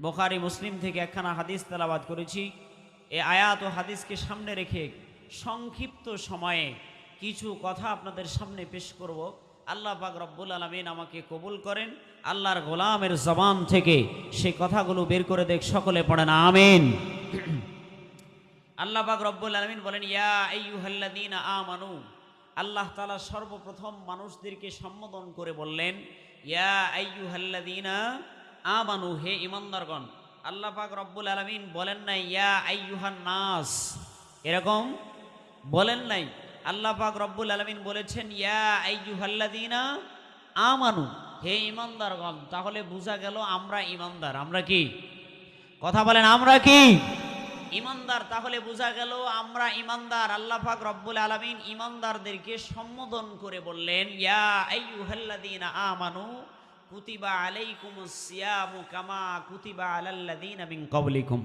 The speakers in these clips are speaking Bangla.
বুখারী মুসলিম থেকে একখানা হাদিস তেলাওয়াত করেছি। এই আয়াত ও হাদিসকে সামনে রেখে সংক্ষিপ্ত সময়ে কিছু কথা আপনাদের সামনে পেশ করব। আল্লাহ পাক রব্বুল আলামিন আমাকে কবুল করেন, আল্লাহর গোলামের জবান থেকে সেই কথাগুলো বের করে দেখ, সকলে পড়েন আমিন। আল্লাহ পাক রব্বুল আলামিন বলেন, ইয়া আইয়ুহাল্লাযীনা আমানু। আল্লাহ তাআলা সর্বপ্রথম মানুষদেরকে সম্বোধন করে বললেন, ইয়া আইয়ুহাল্লাযীনা আমানু, হে ঈমানদারগণ। আল্লাহ পাক রব্বুল আলামিন বলেন নাই ইয়া আইয়ুহান নাস, এরকম বলেন নাই। আল্লাহ পাক রব্বুল আলামিন বলেছেন ইয়া আইয়ুহাল্লাযীনা আমানু, হে ঈমানদারগণ। তাহলে বোঝা গেল আমরা ঈমানদার। আমরা কি? কথা বলেন, আমরা কি ঈমানদার? তাহলে বোঝা গেল আমরা ঈমানদার। আল্লাহ পাক রব্বুল আলামিন ঈমানদারদেরকে সম্বোধন করে বললেন, ইয়া আইয়ুহাল্লাযীনা আমানু কুতিবা আলাইকুমুস সিয়ামু কামা কুতিবা আলাল্লাযীনা মিন ক্বাবলিকুম।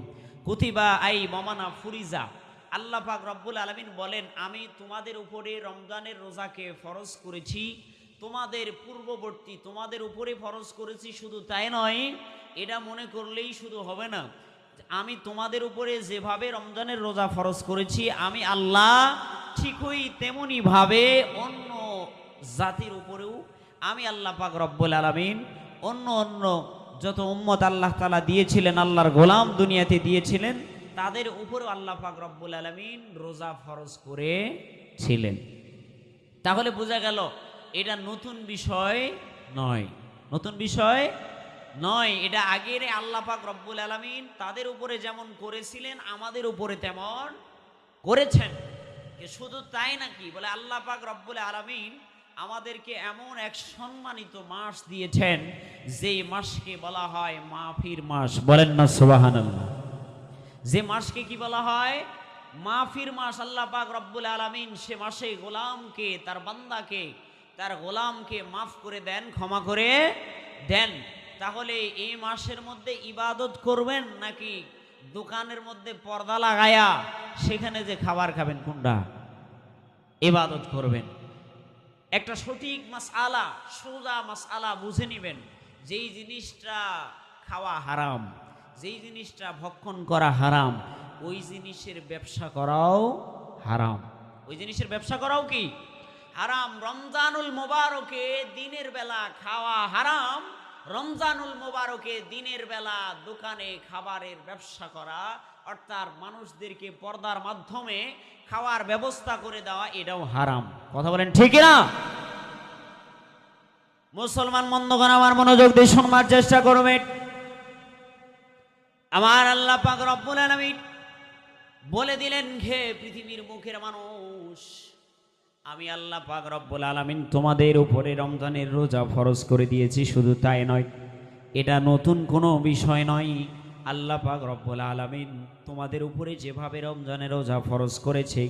কুতিবা আই বমানা ফুরিজা। আল্লাহ পাক রব্বুল আলামিন বলেন, আমি তোমাদের উপরে রমজানের রোজাকে ফরজ করেছি, তোমাদের পূর্ববর্তী তোমাদের উপরে ফরজ করেছি। শুধু তাই নয়, এটা মনে করলেই শুধু হবে না। আমি তোমাদের উপরে যেভাবে রমজানের রোজা ফরজ করেছি, আমি আল্লাহ ঠিকই তেমনি ভাবে অন্য জাতির উপরেও আমি আল্লাহ পাক রব্বুল আলামিন অন্য যত উম্মত আল্লাহ তাআলা দিয়েছিলেন, আল্লাহর গোলাম দুনিয়াতে দিয়েছিলেন, তাদের উপরেও আল্লাহ পাক রব্বুল আলামিন রোজা ফরজ করেছিলেন। তাহলে বোঝা গেল এটা নতুন বিষয় নয়, নতুন বিষয় নয়। এটা আগের আল্লাহ পাক রব্বুল আলামিন তাদের উপরে যেমন করেছিলেন, আমাদের উপরে তেমন করেছেন। শুধু তাই নাকি, বলে আল্লাহ পাক রব্বুল আলামিন আমাদেরকে এমন এক সম্মানিত মাস দিয়েছেন, যে মাসকে বলা হয় মাফির মাস। বলেন না সুবহানাল্লাহ। যে মাসকে কি বলা হয়? মাফির মাস। আল্লাহ পাক রব্বুল আলামিন সে মাসে গোলামকে, তার বান্দাকে, তার গোলামকে মাফ করে দেন, ক্ষমা করে দেন। তাহলে এই মাসের মধ্যে ইবাদত করবেন নাকি দোকানের মধ্যে পর্দা লাগায়া সেখানে যে খাবার খাবেন? কোনটা? ইবাদত করবেন। একটা সঠিক মাসআলা, সোজা মাসআলা বুঝে নেবেন। যেই জিনিসটা খাওয়া হারাম, যেই জিনিসটা ভক্ষণ করা হারাম, ওই জিনিসের ব্যবসা করাও হারাম। ওই জিনিসের ব্যবসা করাও কি হারাম। রমজানুল মোবারকে দিনের বেলা খাওয়া হারাম, রমজানুল মোবারকে দিনের বেলা দোকানে খাবারের ব্যবসা করা, অর্থাৎ মানুষদেরকে পর্দার মাধ্যমে খাওয়ার ব্যবস্থা করে দেওয়া, এটাও হারাম। কথা বলেন ঠিক না? মুসলমান বন্ধুগণ, আমার মনোযোগ দিয়ে শোনার চেষ্টা করবেন। আমার আল্লাহ পাক রব্বুল আলামিন বলে দিলেন, হে পৃথিবীর মুখের মানুষ, আমি আল্লাহ পাক রব্বুল আলামিন তোমাদের উপরে রমজানের রোজা ফরজ করে দিয়েছি। শুধু তাই নয়, এটা নতুন কোনো বিষয় নয়। আল্লাহ পাক রব্বুল আলামিন তোমাদের উপরে যেভাবে রমজানের রোজা ফরজ করেছে,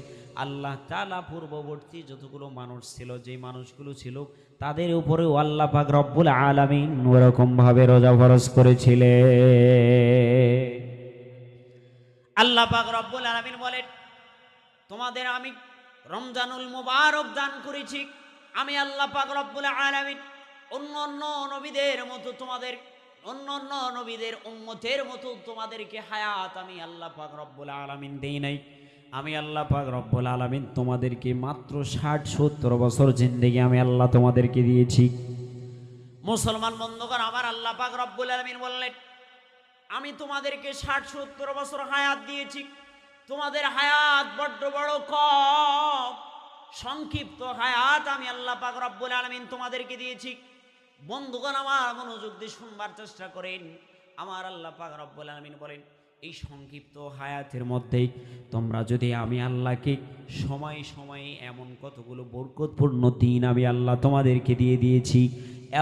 আল্লাহ তাআলা পূর্ববর্তী যতগুলো মানুষ ছিল, যে মানুষগুলো ছিল, তাদের উপরেও আল্লাহ পাক রব্বুল আলামিন ওরকম ভাবে রোজা ফরজ করেছিলেন। আল্লাহ পাক রব্বুল আলামিন বলেন, তোমাদের আমি রমজানুল মুবারক দান করেছি। আমি আল্লাহ পাক রব্বুল আলামিন অন্য নবীদের মতো তোমাদের, অন্য নবীদের উম্মতের মতো তোমাদেরকে হায়াত আমি আল্লাহ পাক রব্বুল আলামিন দেই নাই। আমি আল্লাহ পাক রব্বুল আলামিন তোমাদেরকে মাত্র 60-70 বছর জিন্দেগি আমি আল্লাহ তোমাদেরকে দিয়েছি। মুসলমান বন্ধুগণ, আমার আল্লাহ পাক রব্বুল আলামিন বললেন, আমি তোমাদেরকে 60-70 বছর হায়াত দিয়েছি। তোমাদের হায়াত বড্ড বড় কম, সংক্ষিপ্ত হায়াত আমি আল্লাহ পাক রব্বুল আলামিন তোমাদেরকে দিয়েছি। বন্ধুগণ, আমার মনোযোগ দিয়ে শুনবার চেষ্টা করেন। আমার আল্লাহ পাক রব্বুল আলামিন বলেন, এই সংক্ষিপ্ত হায়াতের মধ্যেই তোমরা যদি আমি আল্লাহকে সময়ে সময়ে এমন কতগুলো বরকতপূর্ণ দিন আমি আল্লাহ তোমাদেরকে দিয়ে দিয়েছি,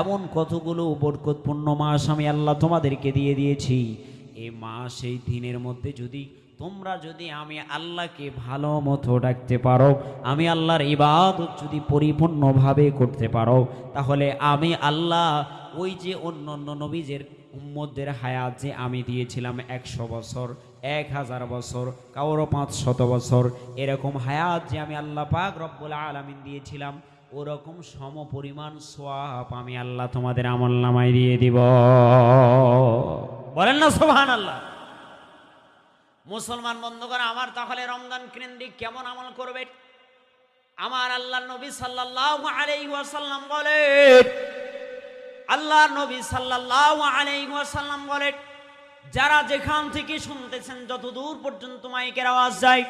এমন কতগুলো বরকতপূর্ণ মাস আমি আল্লাহ তোমাদেরকে দিয়ে দিয়েছি। এই মাস, এই দিনের মধ্যে তোমরা যদি আমি আল্লাহকে ভালো মতো ডাকতে পারো, আমি আল্লাহর ইবাদত যদি পরিপূর্ণভাবে করতে পারো, তাহলে আমি আল্লাহ ওই যে অন্য নবীদের উম্মতদের হায়াত যে আমি দিয়েছিলাম 100 বছর, 1000 বছর, কারো 500 বছর, এরকম হায়াত যে আমি আল্লাহ পাক রব্বুল আলামিন দিয়েছিলাম, ওরকম সম পরিমাণ সওয়াব আমি আল্লাহ তোমাদের আমলনামায় দিয়ে দিব। বলেন না সুবহানাল্লাহ। মুসলমান বন্ধুগণ আমার, তাহলে রমজান কেন্দ্রিক কেমন আমল করবে? আমার আল্লাহর নবী সাল্লাল্লাহু আলাইহি ওয়াসাল্লাম বলেন, আল্লাহর নবী সাল্লাল্লাহু আলাইহি ওয়াসাল্লাম বলেন, যারা যেখান থেকে শুনতেছেন, যতদূর পর্যন্ত মাইকের আওয়াজ যায়,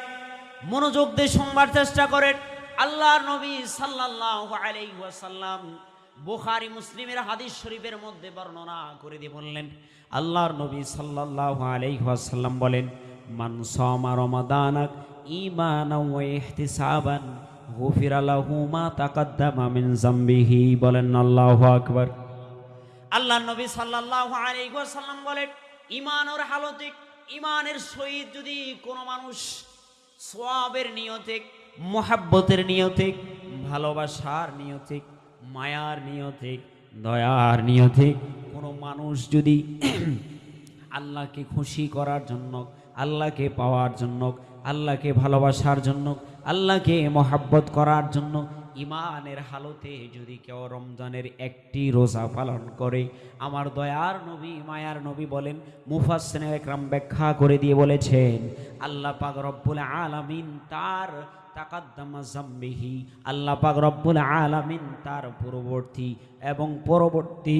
মনোযোগ দিয়ে শুনবার চেষ্টা করেন। আল্লাহর নবী সাল্লাল্লাহু আলাইহি ওয়াসাল্লাম বুখারী মুসলিমের হাদিস শরীফের মধ্যে বর্ণনা করে দিয়ে বললেন, আল্লাহর নবী সাল্লাল্লাহু আলাইহি ওয়াসাল্লাম বলেন, মান সামা রমাদানাক ঈমানান ওয়া ইহতিসাবান গুফিরা লাহু মা তাকাদ্দামা মিন যামবিহি। বলেন আল্লাহু আকবার। আল্লাহর নবী সাল্লাল্লাহু আলাইহি ওয়াসাল্লাম বলেন, ঈমানের হালতে, ঈমানের সহিত যদি কোনো মানুষ সওয়াবের নিয়তে, মুহাব্বতের নিয়তে, ভালোবাসার নিয়তে, মায়ার নিয়তে, দয়ার নিয়তে কোনো মানুষ যদি আল্লাহকে খুশি করার জন্য, আল্লাহকে পাওয়ার জন্য, আল্লাহকে ভালোবাসার জন্য, আল্লাহকে মহাব্বত করার জন্য ইমানের হালতে যদি কেউ রমজানের একটি রোজা পালন করে, আমার দয়ার নবী, মায়ার নবী বলেন, মুফাসসিরিনে একরাম ব্যাখ্যা করে দিয়ে বলেছেন, আল্লাহ পাক রব্বুল আলামিন তার তাকাদ্দামা যামবিহি, আল্লাহ পাক রব্বুল আলামিন তার পূর্ববর্তী এবং পরবর্তী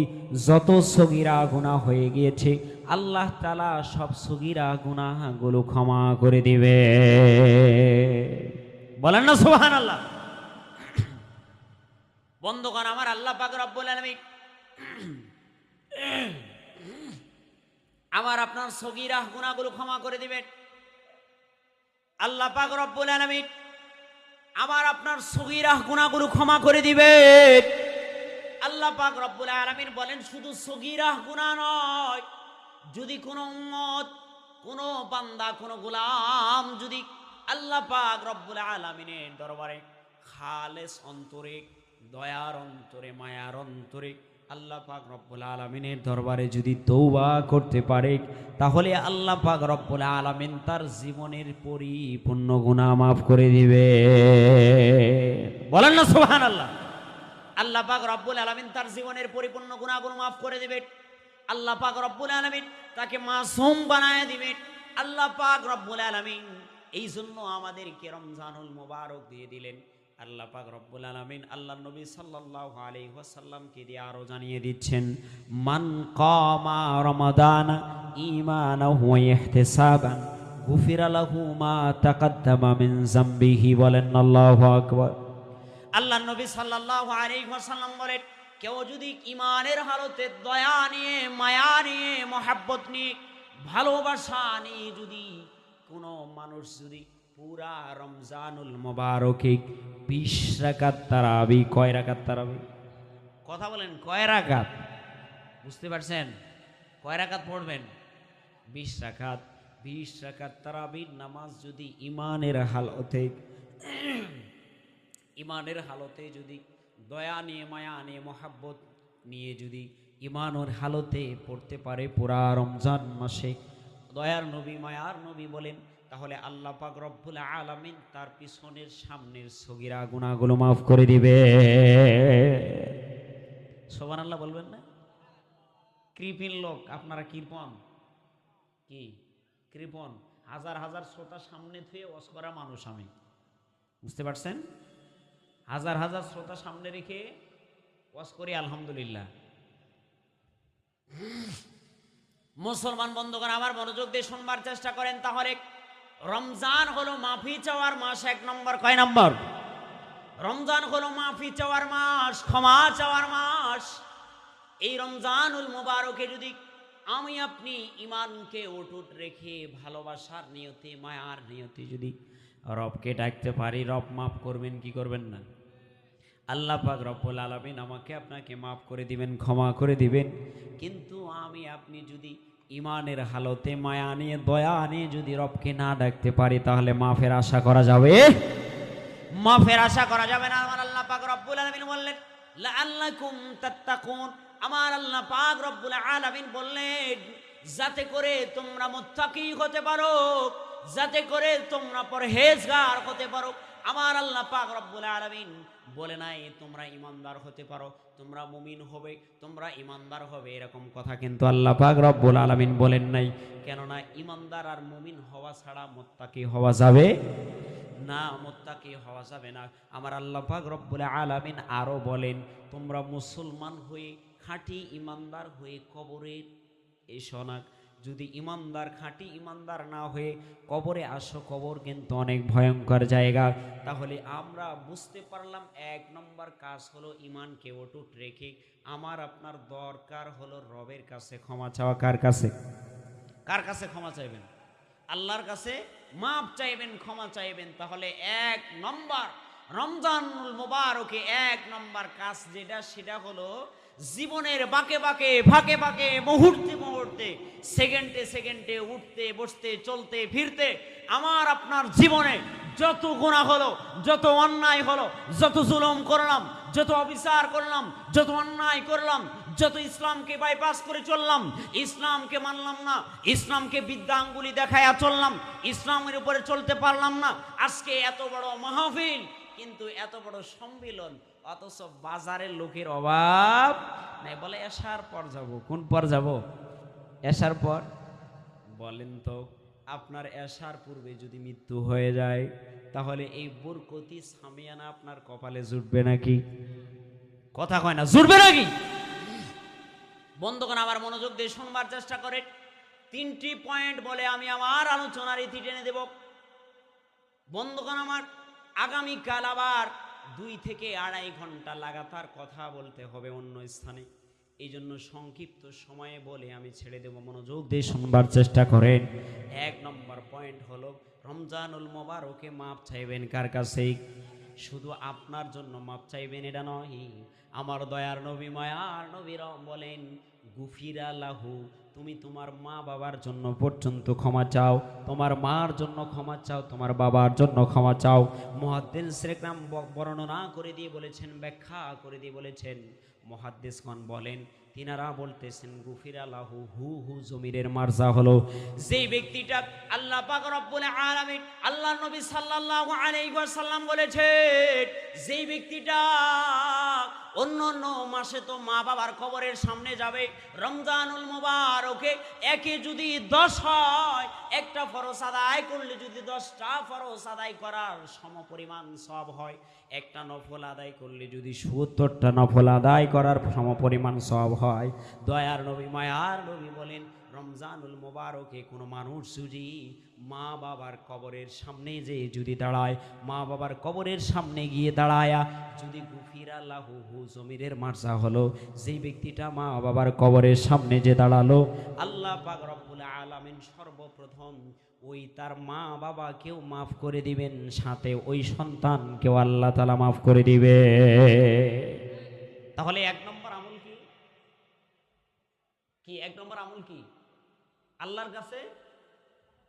যত সগীরা গুনাহ হয়ে গিয়েছে, আল্লাহ তাআলা সব সগীরা গুনাহগুলো ক্ষমা করে দিবে। বলেন না সুবহানাল্লাহ। বন্ধুগণ আমার, আল্লাহ পাক রব্বুল আলামিন আমার আপনার সগীরা গুনাহগুলো ক্ষমা করে দিবেন। আল্লাহ পাক রব্বুল আলামিন আমার আপনার সগীরা গুনাহগুলো ক্ষমা করে দিবেন। আল্লাহ পাক রব্বুল আলামিন বলেন, শুধু সগীরা গুনাহ নয়, যদি কোনো উম্মত, কোনো বান্দা, কোনো গোলাম যদি আল্লাহ পাক রব্বুল আলামিনের দরবারে খালেস অন্তরে, দয়ার অন্তরে, মায়ার অন্তরে আল্লাহ পাক রব্বুল আলামিনের দরবারে যদি তওবা করতে পারে, তাহলে আল্লাহ পাক রব্বুল আলামিন তার জীবনের পরিপূর্ণ গুনাহ মাফ করে দিবে। বলেন না সুবহানাল্লাহ। আল্লাহ পাক রব্বুল আলামিন তার জীবনের পরিপূর্ণ গুনাহগুলো মাফ করে দিবেন। আল্লাহ পাক রব্বুল আলামিন তাকে মাসুম বানায় দিবেন। আল্লাহ পাক রব্বুল আলামিন এই জন্য আমাদেরকে রমজানুল মুবারক দিয়ে দিলেন। আল্লাহ পাক রব্বুল আলামিন আল্লাহর নবী সাল্লাল্লাহু আলাইহি ওয়াসাল্লামকে দিয়ে আরো জানিয়ে দিচ্ছেন, মান কামা রমাদান ঈমানাহু ওয়া ইহতিসাবান গুফিরা লাহু মা তাকাদ্দামা মিন যামবিহি। বলেন আল্লাহু আকবার। আল্লাহর নবী সাল্লাল্লাহু আলাইহি ওয়াসাল্লাম বলেন, কেউ যদি ঈমানের হালতে দয়া নিয়ে, মায়া নিয়ে, মহব্বত নিয়ে, ভালোবাসা নিয়ে যদি কোনো মানুষ যদি পুরা রমজানুল মুবারকে 20 রাকাত তারাবি, কয় রাকাত তারাবি? কথা বলেন, কয় রাকাত? বুঝতে পারছেন? কয় রাকাত পড়বেন? 20 রাকাত। 20 রাকাত তারাবির নামাজ যদি ঈমানের হালতে, ঈমানের হালতে যদি দয়া নিয়ে, মায়া নিয়ে, মহব্বত নিয়ে যদি ঈমানের হালতে পড়তে পারে পুরা রমজান মাসে, দয়ার নবী, মায়ার নবী বলেন, তাহলে আল্লাহ পাক রব্বুল আলামিন তার পিছনের সামনের সগীরা গুনাহগুলো মাফ করে দিবে। সুবহানাল্লাহ বলবেন না? কৃপণ লোক, আপনারা কৃপণ, কি কৃপণ? হাজার হাজার শ্রোতা সামনে থুয়ে ওয়াজ করা মানুষ আমি, বুঝতে পারছেন? হাজার হাজার শ্রোতা সামনে রেখে ওয়াজ করি, আলহামদুলিল্লাহ। মুসলমান বন্ধুগণ আমার, মনোযোগ দিয়ে শুনবার চেষ্টা করেন। তাহলে রমজান হলো মাফি চাওয়ার মাস। 1 নম্বর। কয় নম্বর? রমজান হলো মাফি চাওয়ার মাস, ক্ষমা চাওয়ার মাস। এই রমজানুল মুবারকে যদি আমি আপনি ঈমানকে অটুট রেখে ভালোবাসার নিয়তে, মায়ার নিয়তে যদি রবকে ডাকতে পারি, রব মাফ করবেন কি করবেন না? আল্লাহ পাক রব্বুল আলামিন আমাকে আপনাকে মাফ করে দিবেন, ক্ষমা করে দিবেন। কিন্তু আমি আপনি যদি ঈমানের হালতে, মায়া নিয়ে, দয়া নিয়ে যদি রবকে না ডাকতে পারি, তাহলে মাফের আশা করা যাবে? মাফের আশা করা যাবে না। আমার আল্লাহ পাক রব্বুল আলামিন বললেন, লাআল্লাকুম তাত্তাকুন। আমার আল্লাহ পাক রব্বুল আলামিন বললেন, যাতে করে তোমরা মুত্তাকি হতে পারো, যাতে করে তোমরা পরহেজগার হতে পারো। আমার আল্লাহ পাক রব্বুল আলামিন বলে নাই তোমরা ইমানদার হতে পারো, তোমরা মুমিন হবে, তোমরা ইমানদার হবে, এরকম কথা কিন্তু আল্লাহ পাক রব্বুল আলামিন বলেন নাই। কেননা ইমানদার আর মুমিন হওয়া ছাড়া মুত্তাকি হওয়া যাবে না, মুত্তাকি হওয়া যাবে না। আমার আল্লাহ পাক রব্বুল আলামিন আরো বলেন, তোমরা মুসলমান হয়ে খাঁটি ইমানদার হয়ে কবরে এসো না। যদি ইমানদার খাঁটি ইমানদার না হয়ে কবরে আসো, কবর কিন্তু অনেক ভয়ঙ্কর জায়গা। তাহলে আমরা বুঝতে পারলাম এক নম্বর কাজ হলো ইমানকে অটুট রেখে আমার আপনার দরকার হলো রবের কাছে ক্ষমা চাওয়া। কার কাছে? কার কাছে ক্ষমা চাইবেন? আল্লাহর কাছে মাপ চাইবেন, ক্ষমা চাইবেন। তাহলে এক নম্বর রমজানুল মুবারকে এক নম্বর কাজ যেটা, সেটা হলো জীবনের বাঁকে বাঁকে ফাঁকে ফাঁকে মুহূর্তে মুহূর্তে সেকেন্ডে সেকেন্ডে উঠতে বসতে চলতে ফিরতে আমার আপনার জীবনে যত গুনাহ হলো, যত অন্যায় হলো, যত জুলুম করলাম, যত অবিচার করলাম, যত অন্যায় করলাম, যত ইসলামকে বাইপাস করে চললাম, ইসলামকে মানলাম না, ইসলামকে বিদ্যাঙ্গুলি দেখায়া চললাম, ইসলামের উপরে চলতে পারলাম না। আজকে এত বড় মাহফিল, কিন্তু এত বড় সম্মিলন, অথচ বাজারের লোকের অভাব নাই। বলে এশার পর যাব। কোন পর যাব? এশার পর। বলেন তো, আপনার এশার পূর্বে যদি মৃত্যু হয়ে যায়, তাহলে এই বরকতি সামিয়ানা আপনার কপালে জুটবে নাকি? কথা কয় না, জুটবে নাকি? বন্ধুগণ, আমার মনোযোগ দিয়ে শুনবার চেষ্টা করে। তিনটি পয়েন্ট বলে আমি আমার আলোচনার ইতি টেনে দেব। বন্ধুগণ আমার, আগামীকাল আবার 2 থেকে 2.5 ঘন্টা লাগাতার কথা বলতে হবে অন্য স্থানে। এই জন্য সংক্ষিপ্ত সময়ে বলে আমি ছেড়ে দেব, মনোযোগ দিয়ে শুনবার চেষ্টা করেন। এক নম্বর পয়েন্ট হলো রমজানুল মুবারকে মাপ চাইবেন কার কাছে? শুধু আপনার জন্য মাপ চাইবেন এটা নয়, আমার দয়ার নবী মায়ার নবীর বলেন গুফিরা লাহু, তুমি তোমার মা বাবার জন্য পর্যন্ত ক্ষমা চাও, তোমার মার জন্য ক্ষমা চাও, তোমার বাবার জন্য ক্ষমা চাও। মুহাদ্দিস ইকরাম বর্ণনা করে দিয়ে বলেছেন, ব্যাখ্যা করে দিয়ে বলেছেন, মুহাদ্দিসগণ বলেন, তিনারা বলতেছেন গুফিরা লাহু, হু হু জমিরের মারজা হলো যেই ব্যক্তিটা আল্লাহ পাক রব্বুল আলামিন আল্লাহর নবী সাল্লাল্লাহু আলাইহি ওয়াসাল্লাম বলেছেন, যেই ব্যক্তিটা অন্য অন্য মাসে তো মা বাবার কবরের সামনে যাবে, রমজানুল মুবারকে একে যদি 10 হয়, একটা ফরজ আদায় করলে যদি 10টা ফরজ আদায় করার সমপরিমাণ সওয়াব হয়, একটা নফল আদায় করলে যদি 70টা নফল আদায় করার সমপরিমাণ সওয়াব হয়। দয়ার নবী মায়ার নবী বলেন, রমজানুল মুবারকে কোনো মানুষ যদি মা বাবার কবরের সামনে যে যদি দাঁড়ায়, মা বাবার কবরের সামনে গিয়ে দাঁড়ায়া যদি গুফিরা লাহু, হু জমিরের মারজা হলো, যেই ব্যক্তিটা মা বাবার কবরের সামনে যে দাঁড়ালো, আল্লাহ পাক রব্বুল আলামিন সর্বপ্রথম ওই তার মা বাবাকেও মাফ করে দিবেন, সাথে ওই সন্তানকেও আল্লাহ তাআলা মাফ করে দিবে। তাহলে এক নম্বর আমল কি? কি এক নম্বর আমল কি? আল্লাহর কাছে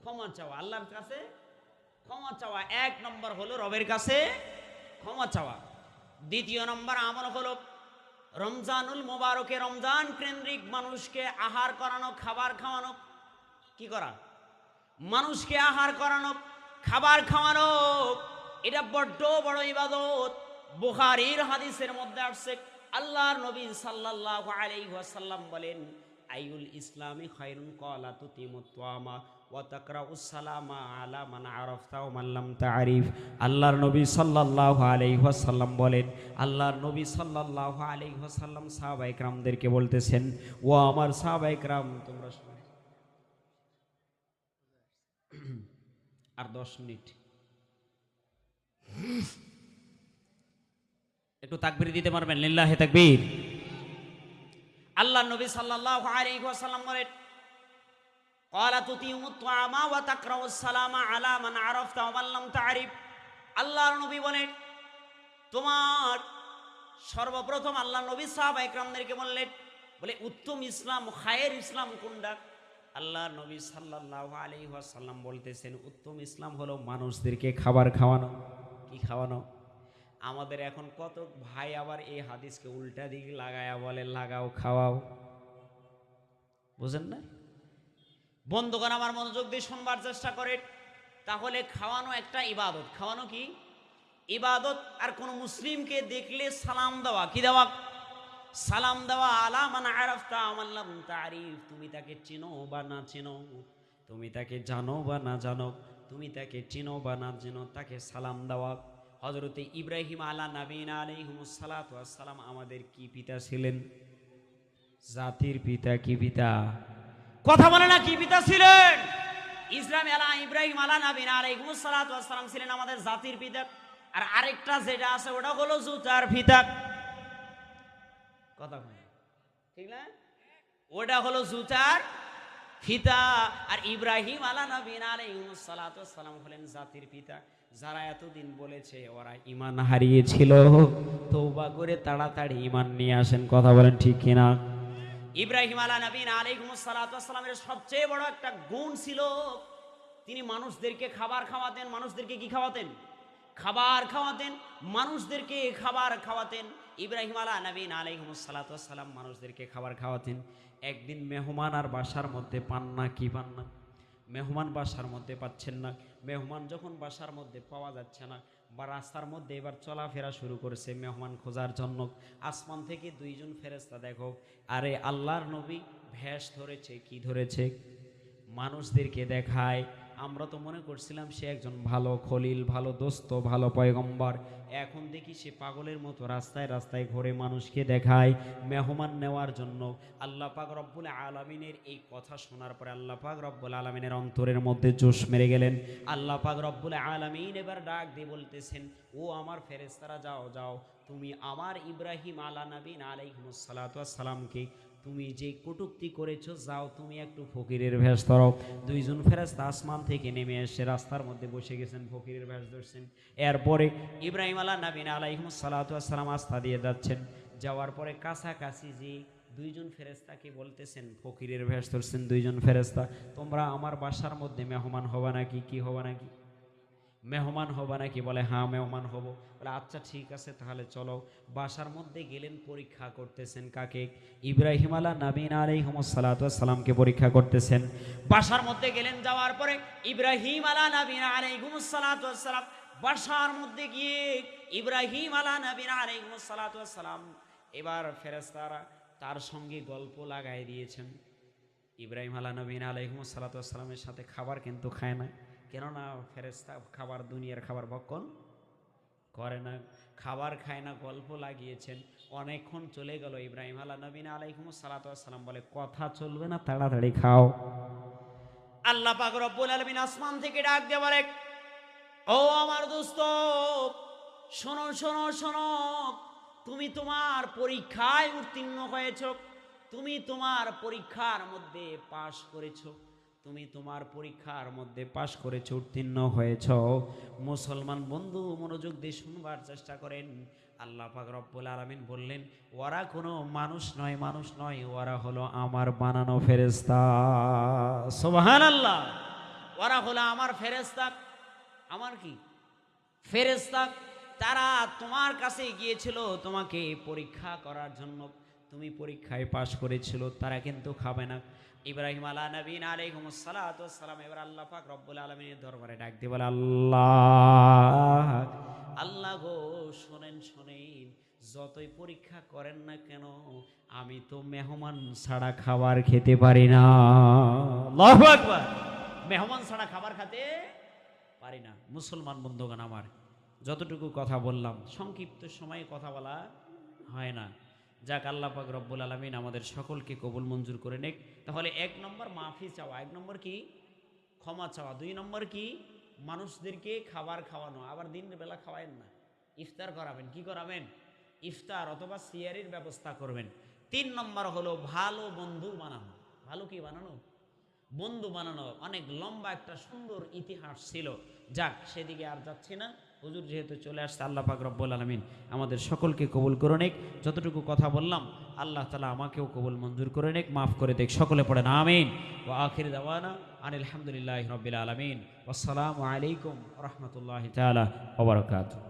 ক্ষমা চাওয়া। আল্লাহর কাছে ক্ষমা চাওয়া এক নম্বর হলো রবের কাছে ক্ষমা চাওয়া। দ্বিতীয় নম্বর আমল হলো রমজানুল মুবারকে রমজান কেন্দ্রিক মানুষকে আহার করানো, খাবার খাওয়ানো। কি করা? মানুষকে আহার করানো, খাবার খাওয়ানো, এটা বড্ড বড় ইবাদত। বুখারীর হাদিসের মধ্যে আসছে, আল্লাহর নবী সাল্লাল্লাহু আলাইহি ওয়াসাল্লাম বলেন, আইউল ইসলামি খায়রুন ক্বালা তুতিমুত তুআমা ওয়া তাকরাউস সালামা আলা মান আরাফতা ওয়া মান লাম তা'রিফ। আল্লাহর নবী সাল্লাল্লাহু আলাইহি ওয়াসাল্লাম বলেন, আল্লাহর নবী সাল্লাল্লাহু আলাইহি ওয়াসাল্লাম সাহাবায়ে কেরামদেরকে বলতেছেন, ও আমার সাহাবায়ে কেরাম, তোমরা আর 10 মিনিট একটু তাকবীর দিতে পারবেন? লিল্লাহি তাকবীর। আল্লাহর নবী সাল্লাল্লাহু আলাইহি ওয়াসাল্লাম বলেন, ক্বালা তুতিমুত তুআমা ওয়া তাকরাউস সালামা আলা মান আরাফতা ওয়া মান লাম তা'রিফ। আল্লাহর নবী বলেন, তোমার সর্বপ্রথম আল্লাহর নবী সাহাবায়ে কেরামদেরকে বললেন, বলে উত্তম ইসলাম, খায়ের ইসলাম কোনটা? আল্লাহর নবী সাল্লাল্লাহু আলাইহি ওয়াসাল্লাম বলতেছেন, উত্তম ইসলাম হলো মানুষদেরকে খাবার খাওয়ানো। কি খাওয়ানো? আমাদের এখন কত ভাই আবার এই হাদিসকে উল্টা দিকে লাগায়া বলে লাগাও খাওয়াও। বুঝেন না? বন্ধুগণ আমার মনোযোগ দিয়ে শুনবার চেষ্টা করে। তাহলে খাওয়ানো একটা ইবাদত। খাওয়ানো কি? ইবাদত আর কোন মুসলিমকে দেখলে সালাম দেওয়া, কি দেওয়া? সালাম দেওয়া। আলা মান আরাফতা আমান লাম তারিফ, তুমি তাকে চিনো বা না চিনো, তুমি তাকে জানো বা না জানো, তুমি তাকে চিনো বা না চিনো, তাকে সালাম দেওয়া। হযরতে ইব্রাহিম আলা নবীনা আলাইহিমুস সালাতু ওয়াস সালাম আমাদের কি পিতা ছিলেন? জাতির পিতা। কি পিতা? কথা বলে না, কি পিতা ছিলেন? ইব্রাহিম আলা নবীনা আলাইহিমুস সালাতু ওয়াস সালাম ছিলেন আমাদের জাতির পিতা। আর আরেকটা যেটা আছে ওটা হলো জুতার পিতা। কথা বলে ঠিক না? ওটা হলো জুতার পিতা। আর ইব্রাহিম আলা নবীনা আলাইহিমুস সালাতু ওয়াস সালাম হলেন জাতির পিতা। যারা এতদিন বলেছে ওরা ঈমান হারিয়েছিল, তওবা করে তাড়াতাড়ি ঈমান নিয়ে আসেন। কথা বলেন ঠিক কিনা? ইব্রাহিম আলা নবীনা আলাইহিমুস সালাতু ওয়াস সালামের সবচেয়ে বড় একটা গুণ ছিল, তিনি মানুষদেরকে খাবার খাওয়াতেন। মানুষদেরকে কি খাওয়াতেন? খাবার খাওয়াতেন। মানুষদেরকে খাবার খাওয়াতেন। ইব্রাহিম আলা নবীনা আলাইহিমুস সালাতু ওয়াস সালাম মানুষদেরকে খাবার খাওয়াতেন। একদিন মেহমান আর বাসার মধ্যে পান না। কি পান না? মেহমান বাসার মধ্যে পাচ্ছেন না। মেহমান যখন বাসার মধ্যে পাওয়া যাচ্ছে না, বা রাস্তার মধ্যে এবার চলাফেরা শুরু করেছে মেহমান খোঁজার জন্য, আসমান থেকে দুইজন ফেরেশতা দেখো, আরে আল্লাহর নবী ভেষ ধরেছে। কি ধরেছে? মানুষদেরকে দেখায়। আমরা তো মনে করছিলাম সে একজন ভালো খলিল, ভালো দোস্ত, ভালো পয়গম্বর। এখন দেখি সে পাগলের মতো রাস্তায় রাস্তায় ঘুরে মানুষকে দেখায় মেহমান নেওয়ার জন্য। আল্লাহ পাক রব্বুল আলামিনের এই কথা শোনার পরে আল্লাহ পাক রব্বুল আলামিনের অন্তরের মধ্যে জোশ মেরে গেলেন। আল্লাহ পাক রব্বুল আলামিন এবার ডাক দিয়ে বলতেছেন, ও আমার ফেরেশতারা, যাও যাও, তুমি আমার ইব্রাহিম আলা নবীনা আলাইহিমুস সালাতু ওয়াস সালামকে তুমি যে কটূক্তি করেছো, যাও তুমি একটু ফকিরের ভেষ ধরো। দুইজন ফেরেশতা আসমান থেকে নেমে এসে রাস্তার মধ্যে বসে গেছেন, ফকিরের ভেষ ধরছেন। এরপরে ইব্রাহিম আলা নবীনা আলাইহিমুস সালাতু ওয়াস সালাম আস্থা দিয়ে যাচ্ছেন। যাওয়ার পরে কাছাকাছি যে দুইজন ফেরেশতাকে বলতেছেন, ফকিরের ভেষ ধরছেন দুইজন ফেরেশতা, তোমরা আমার বাসার মধ্যে মেহমান হবা নাকি? কি হবা নাকি? মেহমান হবা নাকি? বলে হ্যাঁ মেহমান হব। বলে আচ্ছা ঠিক আছে, তাহলে চলো। বাসার মধ্যে গেলেন, পরীক্ষা করতেছেন কাকে? ইব্রাহিম আলা নবীনা আলাইহিমুস সালাতু ওয়াস সালামকে পরীক্ষা করতেছেন। বাসার মধ্যে গেলেন, যাওয়ার পরে ইব্রাহিম আলা নবীনা আলাইহিমুস সালাতু ওয়াস সালাম বাসার মধ্যে গিয়ে ইব্রাহিম আলা নবীনা আলাইহিমুস সালাতু ওয়াস সালাম এবার ফেরেশতারা তার সঙ্গে গল্প লাগাই দিয়েছেন। ইব্রাহিম আলা নবীনা আলাইহিমুস সালাতু ওয়াস সালামের সাথে খাবার কিন্তু খায় না, কেননা ফেরেশতা খাবার, দুনিয়ার খাবার ভক্ষণ করে না, খাবার খায় না। গল্প লাগিয়েছেন। অনেকক্ষণ চলে গেল। ইব্রাহিম আলা নবীনা আলাইহিমুস সালাতু ওয়াস সালাম বলে, কথা চলবে না, তাড়াতাড়ি খাও। আল্লাহ পাক রব্বুল আলামিন আসমান থেকে ডাক দিয়ে বলে, ও আমার দোস্ত, শোনো শোনো শোনো, তুমি তোমার পরীক্ষায় উত্তীর্ণ হয়েছ, তুমি তোমার পরীক্ষার মধ্যে পাশ করেছ, তুমি তোমার পরীক্ষার মধ্যে পাশ করেছো, উত্তীর্ণ হয়েছ। মুসলমান বন্ধু মনোযোগ দিয়ে শুনবার চেষ্টা করেন। আল্লাহ পাক রব্বুল আলামিন বললেন, ওরা কোনো মানুষ নয়, মানুষ নয়, ওরা হলো আমার বানানো ফেরেশতা। সুবহানাল্লাহ। ওরা হলো আমার ফেরেশতা। আমার কি? ফেরেশতা। তারা তোমার কাছে গিয়েছিল তোমাকে পরীক্ষা করার জন্য, তুমি পরীক্ষায় পাশ করেছিল, তারা কিন্তু খাবে না। ইব্রাহিম আলা নবীনা আলাইহিমুস সালাতু ওয়াস সালাম এবার আল্লাহ পাক রব্বুল আলামিনের দরবারে ডাক দিয়ে বলে, আল্লাহ, আল্লাহ গো, শোনেন শোনেন, যতই পরীক্ষা করেন না কেন, আমি তো মেহমান ছাড়া খাবার খেতে পারি না। আল্লাহু আকবার। মেহমান ছাড়া খাবার খেতে পারি না। মুসলমান বন্ধুগণ আমার, যতটুকু কথা বললাম সংক্ষিপ্ত সময়ে কথা বলা হয় না। যাক, আল্লাহ পাক রব্বুল আলামিন আমাদের সকলকে কবুল মঞ্জুর করে নেক। তাহলে 1 নম্বর মাফি চাওয়া, 1 নম্বর কি? ক্ষমা চাওয়া। 2 নম্বর কি? মানুষদেরকে খাবার খাওয়ানো। আবার দিনের বেলা খাওয়াবেন না, ইফতার করাবেন। কি করাবেন? ইফতার অথবা সিয়ারির ব্যবস্থা করবেন। 3 নম্বর হলো ভালো বন্ধু বানানো। ভালো কি বানানো? বন্ধু বানানো। অনেক লম্বা একটা সুন্দর ইতিহাস ছিল। যাক, সেদিকে আর যাচ্ছি না, হুজুর যেহেতু চলে আসছে। আল্লাহ পাক রব্বুল আলামিন আমাদের সকলকে কবুল করে নেক। যতটুকু কথা বললাম আল্লাহ তাআলা আমাকেও কবুল মঞ্জুর করে নেক, মাফ করে দেখ। সকলে পড়েন আমিন। ওয়া আখির দাওয়ানা আনিল হামদুলিল্লাহি রাব্বিল আলামিন। ওয়াসসালামু আলাইকুম ওয়া রাহমাতুল্লাহি তাআলা ওয়া বারাকাতুহু।